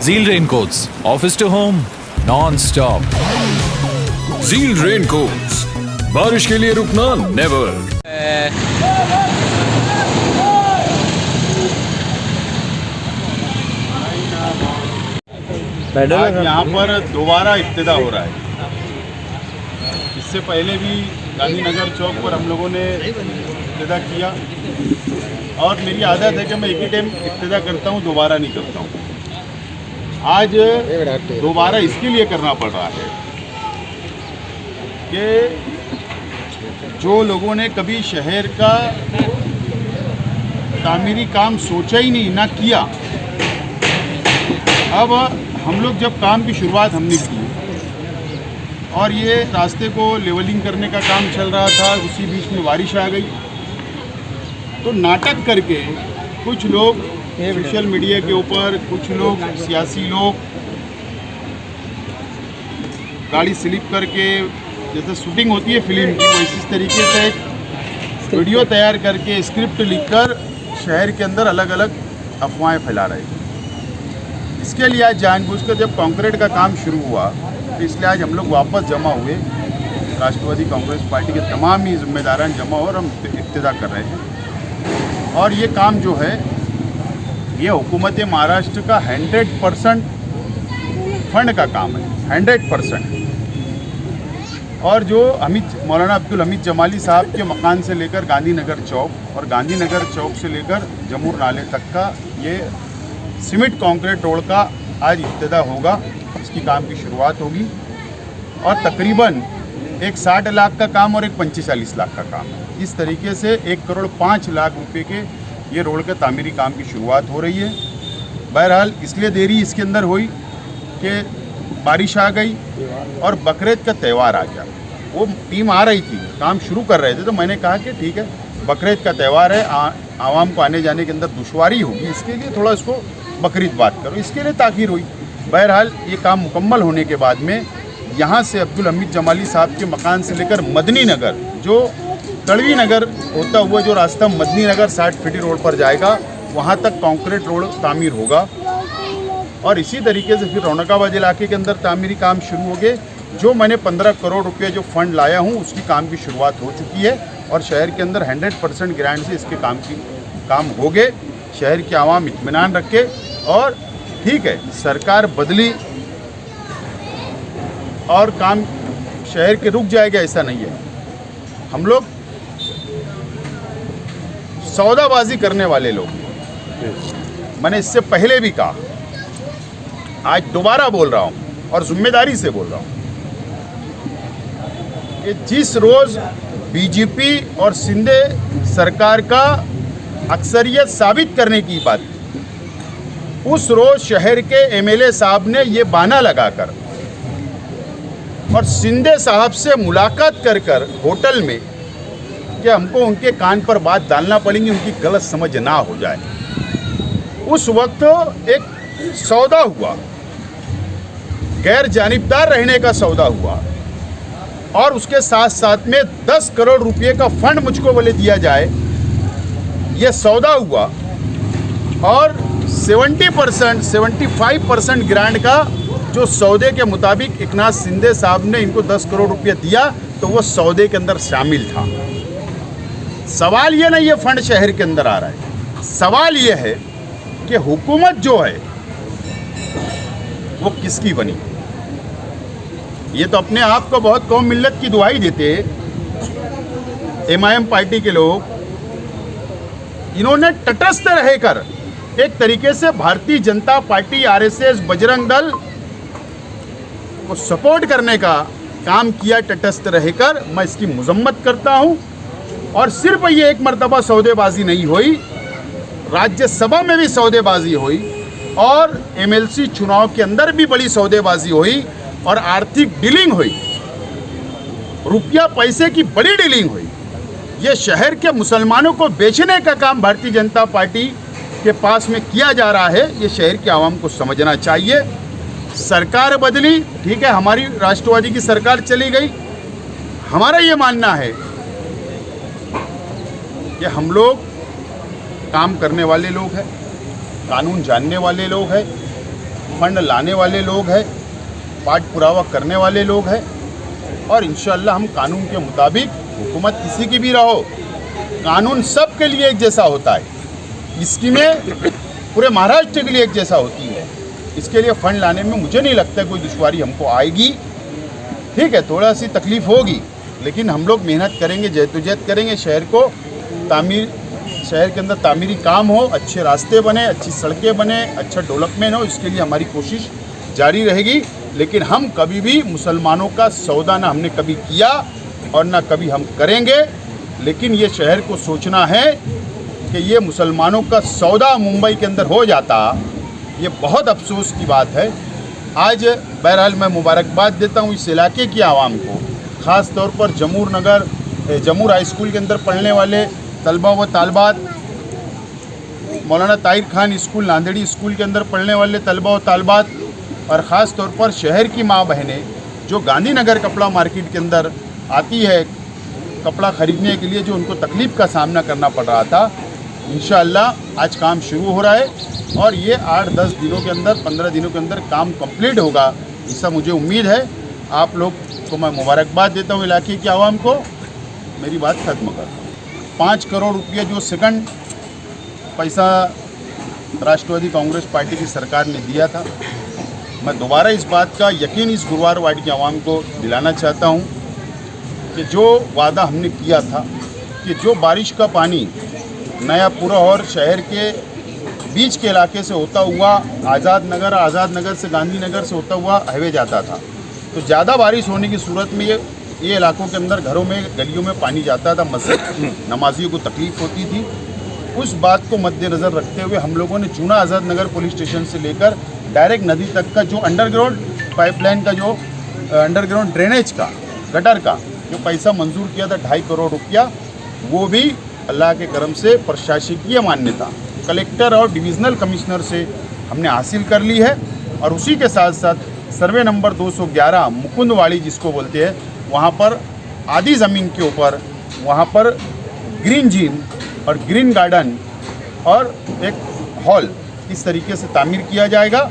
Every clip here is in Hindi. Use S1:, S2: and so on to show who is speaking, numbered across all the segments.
S1: Zeal Raincoats, office to home, non-stop.
S2: Zeal Raincoats, बारिश के लिए रुकना नेवर।
S3: आज यहाँ पर दोबारा इब्तिदा हो रहा है। इससे पहले भी गांधीनगर चौक पर हम लोगों ने इब्तिदा किया और मेरी आदत है कि मैं एक ही टाइम इब्तिदा करता हूँ, दोबारा नहीं करता हूँ। आज दोबारा इसके लिए करना पड़ रहा है कि जो लोगों ने कभी शहर का तामीरी काम सोचा ही नहीं, ना किया, अब हम लोग जब काम की शुरुआत हमने की और ये रास्ते को लेवलिंग करने का काम चल रहा था, उसी बीच में बारिश आ गई, तो नाटक करके कुछ लोग सोशल मीडिया के ऊपर, कुछ लोग सियासी लोग गाड़ी स्लिप करके, जैसे शूटिंग होती है फिल्म की, वो इस तरीके से एक वीडियो तैयार करके स्क्रिप्ट लिखकर शहर के अंदर अलग अलग अफवाहें फैला रहे हैं। इसके लिए आज जानबूझकर जब कंक्रीट का काम शुरू हुआ तो इसलिए आज हम लोग वापस जमा हुए, राष्ट्रवादी कांग्रेस पार्टी के तमाम ही जिम्मेदारान जमा हो और हम इब्तिदा कर रहे हैं। और ये काम जो है ये हुकूमत महाराष्ट्र का 100% फंड का काम है, 100%। और जो मौलाना अब्दुल हमीद जमाली साहब के मकान से लेकर गांधीनगर चौक और गांधीनगर चौक से लेकर जमूर नाले तक का ये सीमेंट कंक्रीट रोड का आज इब्तिदा होगा। इसकी काम की शुरुआत होगी और तकरीबन एक 60 लाख का काम और एक 45 लाख का काम है। इस तरीके से 1,05,00,000 रुपए के ये रोड के तामीरी काम की शुरुआत हो रही है। बहरहाल इसलिए देरी इसके अंदर हुई कि बारिश आ गई और बकरीद का त्यौहार आ गया। वो टीम आ रही थी, काम शुरू कर रहे थे, तो मैंने कहा कि ठीक है, बकरीद का त्यौहार है, आवाम को आने जाने के अंदर दुश्वारी होगी, इसके लिए थोड़ा इसको बकरीद बात करो, इसके लिए ताख़ीर हुई। बहरहाल ये काम मुकम्मल होने के बाद में यहाँ से अब्दुल हमीद जमाली साहब के मकान से लेकर मदनी नगर, जो तड़वी नगर होता हुआ जो रास्ता मदनी नगर 60 फीटी रोड पर जाएगा, वहाँ तक कंक्रीट रोड तामीर होगा। और इसी तरीके से फिर रौनकाबाद इलाके के अंदर तामीरी काम शुरू हो गए। जो मैंने 15 करोड़ रुपये जो फंड लाया हूँ उसकी काम की शुरुआत हो चुकी है और शहर के अंदर 100% ग्रांट से इसके काम हो गए। शहर के आवाम इत्मीनान रखे और ठीक है, सरकार बदली और काम शहर के रुक जाएगा ऐसा नहीं है। हम लोग सौदाबाजी करने वाले लोग, मैंने इससे पहले भी कहा, आज दोबारा बोल रहा हूं और जिम्मेदारी से बोल रहा हूं कि जिस रोज बीजेपी और शिंदे सरकार का अक्सरियत साबित करने की बात, उस रोज शहर के एमएलए साहब ने ये बहाना लगाकर और शिंदे साहब से मुलाकात कर होटल में कि हमको उनके कान पर बात डालना पड़ेगी, उनकी गलत समझ ना हो जाए। उस वक्त एक सौदा हुआ, गैर जानिबदार रहने का सौदा हुआ और उसके साथ साथ में 10 करोड़ रुपए का फंड मुझको बोले दिया जाए, ये सौदा हुआ। और 70% 75% ग्रांट का जो सौदे के मुताबिक एकनाथ शिंदे साहब ने इनको 10 करोड़ रुपए दिया, तो वो सौदे के अंदर शामिल था। सवाल ये नहीं, ये फंड शहर के अंदर आ रहा है, सवाल ये है कि हुकूमत जो है वो किसकी बनी। ये तो अपने आप को बहुत कौम मिल्लत की दुआई देते हैं एमआईएम पार्टी के लोग। इन्होंने तटस्थ रहकर एक तरीके से भारतीय जनता पार्टी, आरएसएस, बजरंग दल को सपोर्ट करने का काम किया तटस्थ रहकर। मैं इसकी मजम्मत करता हूं। और सिर्फ ये एक मर्तबा सौदेबाजी नहीं हुई, राज्यसभा में भी सौदेबाजी हुई और एमएलसी चुनाव के अंदर भी बड़ी सौदेबाजी हुई और आर्थिक डीलिंग हुई, रुपया पैसे की बड़ी डीलिंग हुई। ये शहर के मुसलमानों को बेचने का काम भारतीय जनता पार्टी के पास में किया जा रहा है। ये शहर के आवाम को समझना चाहिए। सरकार बदली, ठीक है, हमारी राष्ट्रवादी की सरकार चली गई। हमारा ये मानना है कि हम लोग काम करने वाले लोग हैं, कानून जानने वाले लोग हैं फंड लाने वाले लोग हैं, पाठ पुरावा करने वाले लोग हैं और इंशाअल्लाह हम कानून के मुताबिक, हुकूमत किसी की भी रहो, कानून सब के लिए एक जैसा होता है। स्कीमें पूरे महाराष्ट्र के लिए एक जैसा होती है। इसके लिए फ़ंड लाने में मुझे नहीं लगता कोई दुश्वारी हमको आएगी। ठीक है, थोड़ा सी तकलीफ़ होगी, लेकिन हम लोग मेहनत करेंगे, जद्दोजहद करेंगे, शहर के अंदर तामीरी काम हो, अच्छे रास्ते बने, अच्छी सड़कें बने, अच्छा डेवलपमेंट हो, इसके लिए हमारी कोशिश जारी रहेगी। लेकिन हम कभी भी मुसलमानों का सौदा ना हमने कभी किया और ना कभी हम करेंगे। लेकिन ये शहर को सोचना है कि ये मुसलमानों का सौदा मुंबई के अंदर हो जाता, ये बहुत अफसोस की बात है। आज बहरहाल मैं मुबारकबाद देता हूँ इस इलाके की आवाम को, ख़ास तौर पर जमूर हाई स्कूल के अंदर पढ़ने वाले तलबा व तालबात, मौलाना ताहिर खान स्कूल नांदेड़ी स्कूल के अंदर पढ़ने वाले तलबा व तालबात और ख़ास तौर पर शहर की माँ बहनें जो गांधीनगर कपड़ा मार्केट के अंदर आती है कपड़ा ख़रीदने के लिए, जो उनको तकलीफ़ का सामना करना पड़ रहा था, इंशाअल्लाह आज काम शुरू हो रहा है और ये 8-10 दिनों के अंदर, 15 दिनों के अंदर काम कंप्लीट होगा, ऐसा मुझे उम्मीद है। आप लोग को मैं मुबारकबाद देता हूँ, इलाके की आवाम को। मेरी बात ख़त्म कर 5 करोड़ रुपये जो सेकंड पैसा राष्ट्रवादी कांग्रेस पार्टी की सरकार ने दिया था, मैं दोबारा इस बात का यकीन इस गुरुवार वार्ड की आवाम को दिलाना चाहता हूँ कि जो वादा हमने किया था कि जो बारिश का पानी नयापुरा और शहर के बीच के इलाके से होता हुआ आज़ाद नगर से गांधीनगर से होता हुआ हाईवे जाता था, तो ज़्यादा बारिश होने की सूरत में ये इलाकों के अंदर घरों में, गलियों में पानी जाता था, मस्जिद नमाजियों को तकलीफ़ होती थी। उस बात को मद्देनज़र रखते हुए हम लोगों ने चूना आज़ाद नगर पुलिस स्टेशन से लेकर डायरेक्ट नदी तक का जो अंडरग्राउंड पाइपलाइन का, जो अंडरग्राउंड ड्रेनेज का, गटर का जो पैसा मंजूर किया था 2.5 करोड़ रुपया, वो भी अल्लाह के करम से प्रशासकीय मान्यता कलेक्टर और डिविज़नल कमिश्नर से हमने हासिल कर ली है। और उसी के साथ साथ सर्वे नंबर 211 मुकुंदवाड़ी जिसको बोलते हैं, वहाँ पर आधी ज़मीन के ऊपर वहाँ पर ग्रीन जिम और ग्रीन गार्डन और एक हॉल इस तरीके से तामीर किया जाएगा।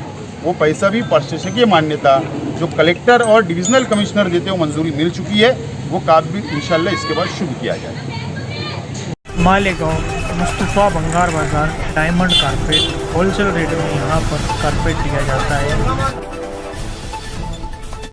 S3: वो पैसा भी प्रशासकीय मान्यता जो कलेक्टर और डिविज़नल कमिश्नर देते हो मंजूरी मिल चुकी है, वो काम भी इंशाल्लाह इसके बाद शुरू किया जाएगा।
S4: मालेगांव मुस्तफ़ा बंगार बाज़ार डायमंड कारपेट होलसेल रेट में यहाँ पर कारपेट दिया जाता है।